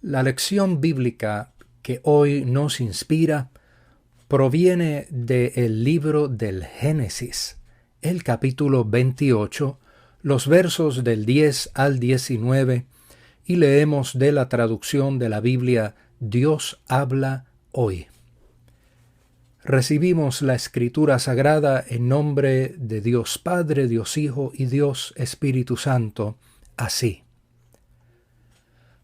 La lección bíblica que hoy nos inspira proviene del libro del Génesis, el capítulo 28, los versos del 10 al 19, y leemos de la traducción de la Biblia Dios habla hoy. Recibimos la Escritura Sagrada en nombre de Dios Padre, Dios Hijo y Dios Espíritu Santo, así.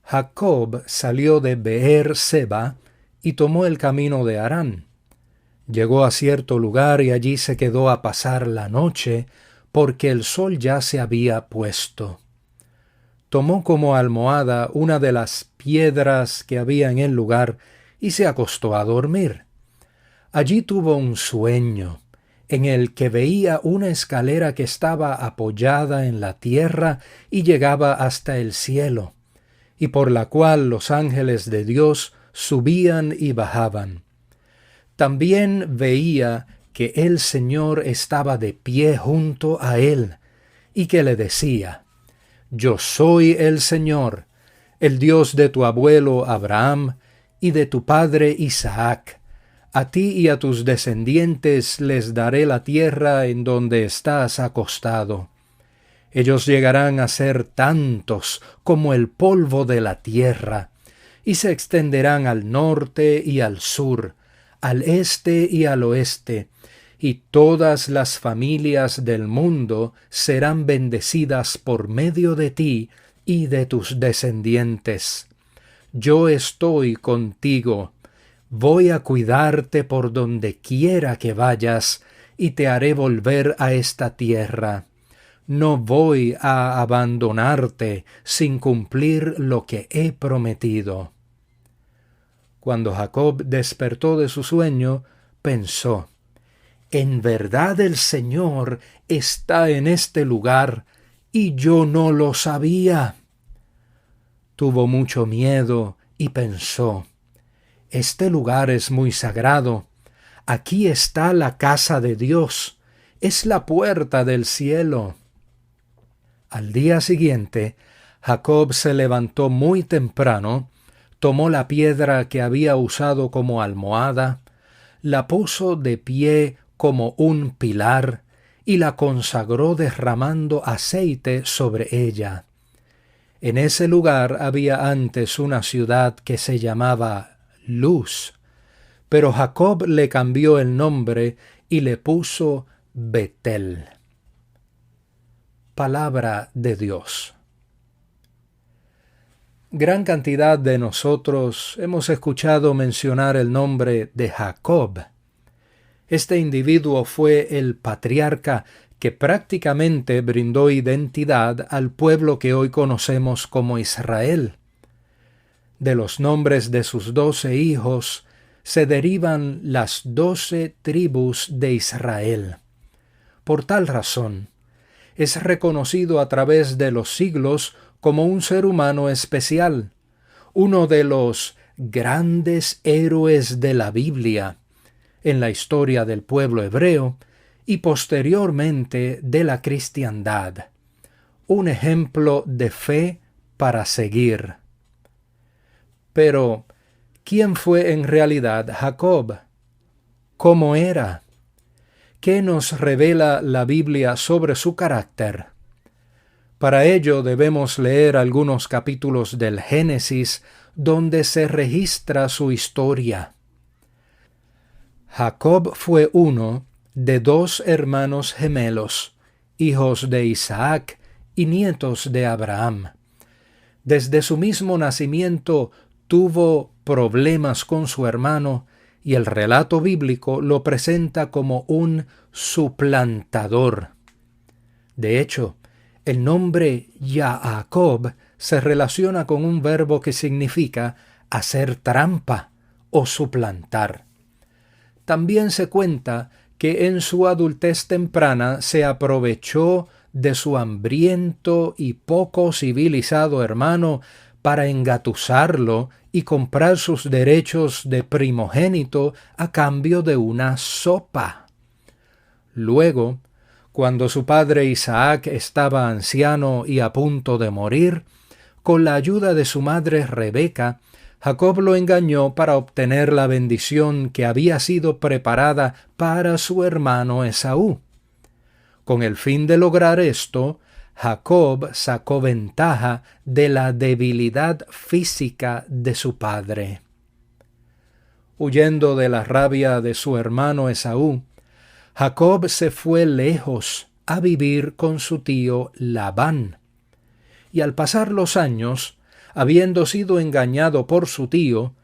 Jacob salió de Beer-seba y tomó el camino de Harán. Llegó a cierto lugar y allí se quedó a pasar la noche, porque el sol ya se había puesto. Tomó como almohada una de las piedras que había en el lugar y se acostó a dormir. Allí tuvo un sueño, en el que veía una escalera que estaba apoyada en la tierra y llegaba hasta el cielo, y por la cual los ángeles de Dios subían y bajaban. También veía que el Señor estaba de pie junto a él, y que le decía: Yo soy el Señor, el Dios de tu abuelo Abraham y de tu padre Isaac. A ti y a tus descendientes les daré la tierra en donde estás acostado. Ellos llegarán a ser tantos como el polvo de la tierra, y se extenderán al norte y al sur, al este y al oeste, y todas las familias del mundo serán bendecidas por medio de ti y de tus descendientes. Yo estoy contigo. Voy a cuidarte por donde quiera que vayas, y te haré volver a esta tierra. No voy a abandonarte sin cumplir lo que he prometido. Cuando Jacob despertó de su sueño, pensó: En verdad el Señor está en este lugar, y yo no lo sabía. Tuvo mucho miedo y pensó: Este lugar es muy sagrado. Aquí está la casa de Dios. Es la puerta del cielo. Al día siguiente, Jacob se levantó muy temprano, tomó la piedra que había usado como almohada, la puso de pie como un pilar y la consagró derramando aceite sobre ella. En ese lugar había antes una ciudad que se llamaba Luz, pero Jacob le cambió el nombre y le puso Betel. Palabra de Dios. Gran cantidad de nosotros hemos escuchado mencionar el nombre de Jacob. Este individuo fue el patriarca que prácticamente brindó identidad al pueblo que hoy conocemos como Israel. De los nombres de sus 12 hijos se derivan las 12 tribus de Israel. Por tal razón, es reconocido a través de los siglos como un ser humano especial, uno de los grandes héroes de la Biblia, en la historia del pueblo hebreo y posteriormente de la cristiandad, un ejemplo de fe para seguir. Pero, ¿quién fue en realidad Jacob? ¿Cómo era? ¿Qué nos revela la Biblia sobre su carácter? Para ello debemos leer algunos capítulos del Génesis donde se registra su historia. Jacob fue uno de 2 hermanos gemelos, hijos de Isaac y nietos de Abraham. Desde su mismo nacimiento tuvo problemas con su hermano, y el relato bíblico lo presenta como un suplantador. De hecho, el nombre Jacob se relaciona con un verbo que significa hacer trampa o suplantar. También se cuenta que en su adultez temprana se aprovechó de su hambriento y poco civilizado hermano para engatusarlo y comprar sus derechos de primogénito a cambio de una sopa. Luego, cuando su padre Isaac estaba anciano y a punto de morir, Con la ayuda de su madre Rebeca, Jacob lo engañó para obtener la bendición que había sido preparada para su hermano Esaú. Con el fin de lograr esto, Jacob sacó ventaja de la debilidad física de su padre. Huyendo de la rabia de su hermano Esaú, Jacob se fue lejos a vivir con su tío Labán. Y al pasar los años, habiendo sido engañado por su tío,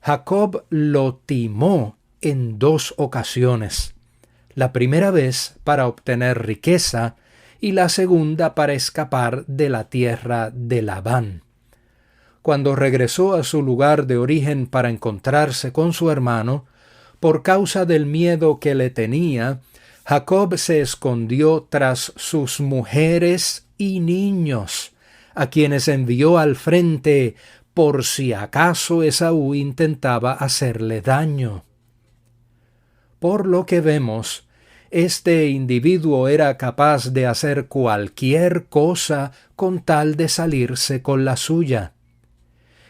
Jacob lo timó en 2 ocasiones. La primera vez para obtener riqueza y la segunda para escapar de la tierra de Labán. Cuando regresó a su lugar de origen para encontrarse con su hermano, por causa del miedo que le tenía, Jacob se escondió tras sus mujeres y niños, a quienes envió al frente por si acaso Esaú intentaba hacerle daño. Por lo que vemos, este individuo era capaz de hacer cualquier cosa con tal de salirse con la suya.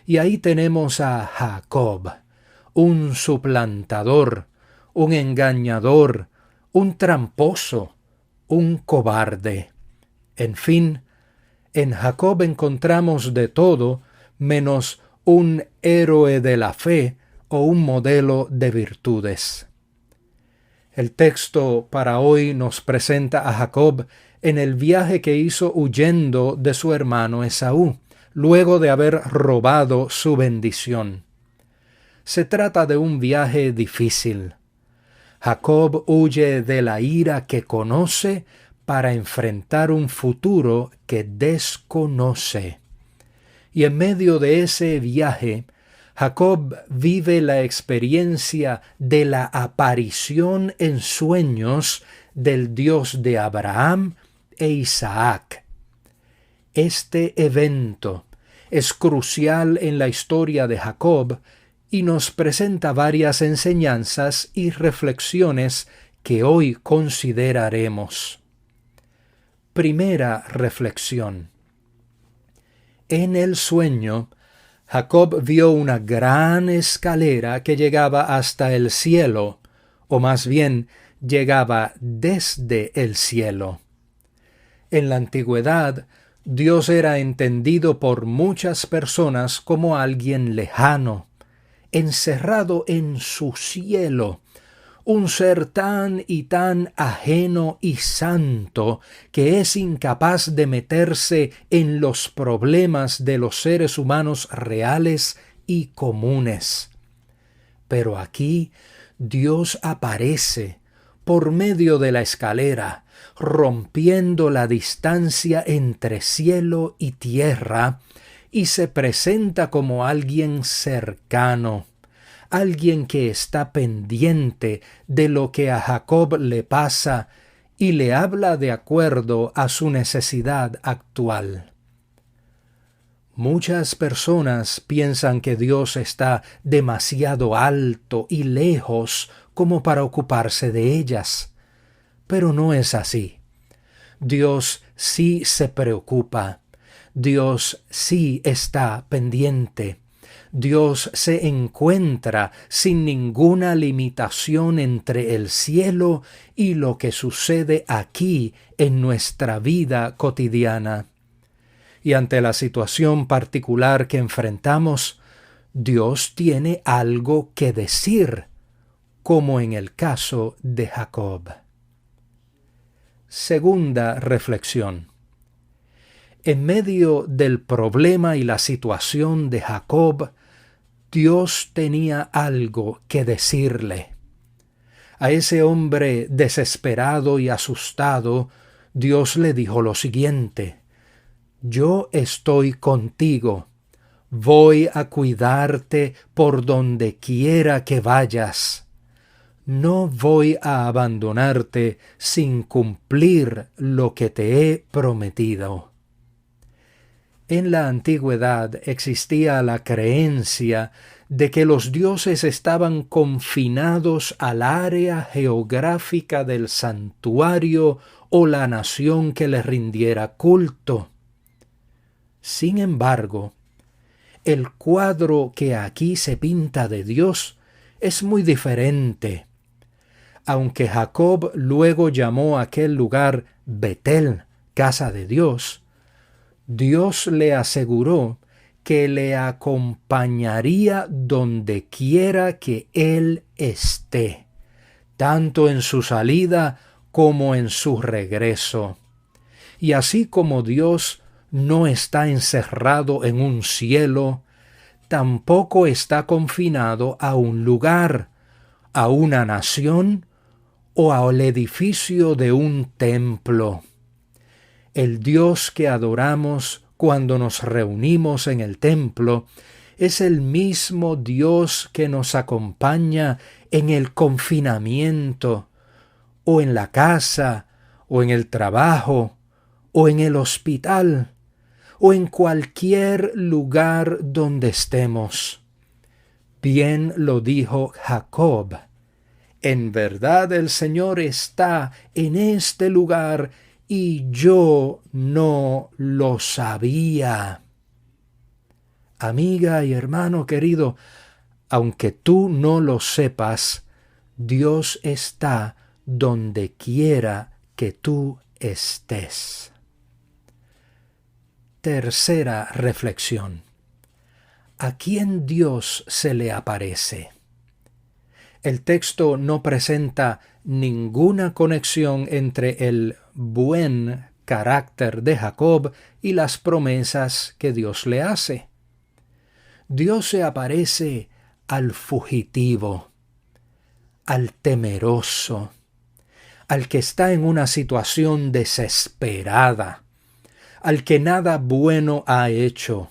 Y ahí tenemos a Jacob, un suplantador, un engañador, un tramposo, un cobarde. En fin, en Jacob encontramos de todo menos un héroe de la fe o un modelo de virtudes. El texto para hoy nos presenta a Jacob en el viaje que hizo huyendo de su hermano Esaú, luego de haber robado su bendición. Se trata de un viaje difícil. Jacob huye de la ira que conoce para enfrentar un futuro que desconoce. Y en medio de ese viaje, Jacob vive la experiencia de la aparición en sueños del Dios de Abraham e Isaac. Este evento es crucial en la historia de Jacob y nos presenta varias enseñanzas y reflexiones que hoy consideraremos. Primera reflexión. En el sueño, Jacob vio una gran escalera que llegaba hasta el cielo, o más bien llegaba desde el cielo. En la antigüedad, Dios era entendido por muchas personas como alguien lejano, encerrado en su cielo, un ser tan y tan ajeno y santo que es incapaz de meterse en los problemas de los seres humanos reales y comunes. Pero aquí Dios aparece por medio de la escalera, rompiendo la distancia entre cielo y tierra, y se presenta como alguien cercano, alguien que está pendiente de lo que a Jacob le pasa y le habla de acuerdo a su necesidad actual. Muchas personas piensan que Dios está demasiado alto y lejos como para ocuparse de ellas, pero no es así. Dios sí se preocupa, Dios sí está pendiente. Dios se encuentra sin ninguna limitación entre el cielo y lo que sucede aquí en nuestra vida cotidiana. Y ante la situación particular que enfrentamos, Dios tiene algo que decir, como en el caso de Jacob. Segunda reflexión. En medio del problema y la situación de Jacob, Dios tenía algo que decirle. A ese hombre desesperado y asustado, Dios le dijo lo siguiente: yo estoy contigo, voy a cuidarte por donde quiera que vayas. No voy a abandonarte sin cumplir lo que te he prometido. En la antigüedad existía la creencia de que los dioses estaban confinados al área geográfica del santuario o la nación que les rindiera culto. Sin embargo, el cuadro que aquí se pinta de Dios es muy diferente. Aunque Jacob luego llamó a aquel lugar Betel, casa de Dios, Dios le aseguró que le acompañaría donde quiera que él esté, tanto en su salida como en su regreso. Y así como Dios no está encerrado en un cielo, tampoco está confinado a un lugar, a una nación o al edificio de un templo. El Dios que adoramos cuando nos reunimos en el templo es el mismo Dios que nos acompaña en el confinamiento, o en la casa, o en el trabajo, o en el hospital, o en cualquier lugar donde estemos. Bien lo dijo Jacob: en verdad el Señor está en este lugar y yo no lo sabía. Amiga y hermano querido, aunque tú no lo sepas, Dios está donde quiera que tú estés. Tercera reflexión. ¿A quién Dios se le aparece? El texto no presenta ninguna conexión entre el buen carácter de Jacob y las promesas que Dios le hace. Dios se aparece al fugitivo, al temeroso, al que está en una situación desesperada, al que nada bueno ha hecho.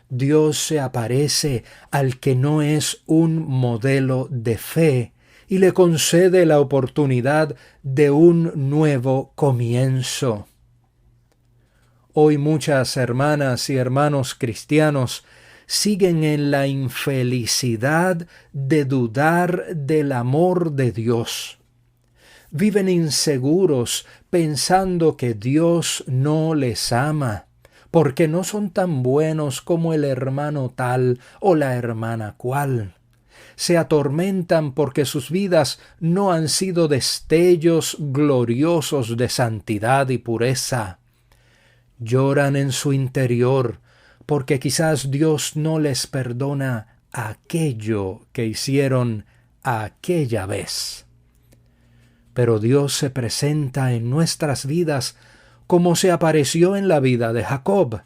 Dios se aparece al que no es un modelo de fe y le concede la oportunidad de un nuevo comienzo. Hoy muchas hermanas y hermanos cristianos siguen en la infelicidad de dudar del amor de Dios. Viven inseguros pensando que Dios no les ama, porque no son tan buenos como el hermano tal o la hermana cual. Se atormentan porque sus vidas no han sido destellos gloriosos de santidad y pureza. Lloran en su interior porque quizás Dios no les perdona aquello que hicieron aquella vez. Pero Dios se presenta en nuestras vidas como se apareció en la vida de Jacob,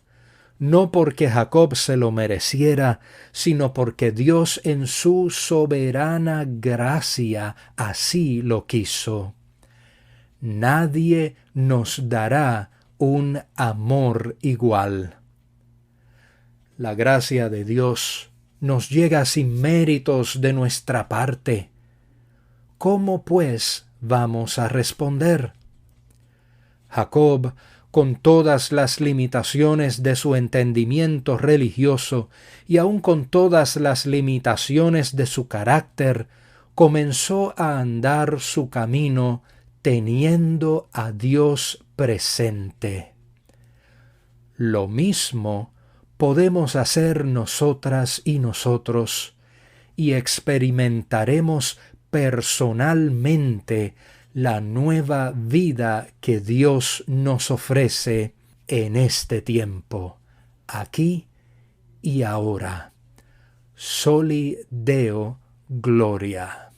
no porque Jacob se lo mereciera, sino porque Dios en su soberana gracia así lo quiso. Nadie nos dará un amor igual. La gracia de Dios nos llega sin méritos de nuestra parte. ¿Cómo, pues, vamos a responder? Jacob, con todas las limitaciones de su entendimiento religioso y aun con todas las limitaciones de su carácter, comenzó a andar su camino teniendo a Dios presente. Lo mismo podemos hacer nosotras y nosotros, y experimentaremos personalmente la nueva vida que Dios nos ofrece en este tiempo, aquí y ahora. Soli Deo Gloria.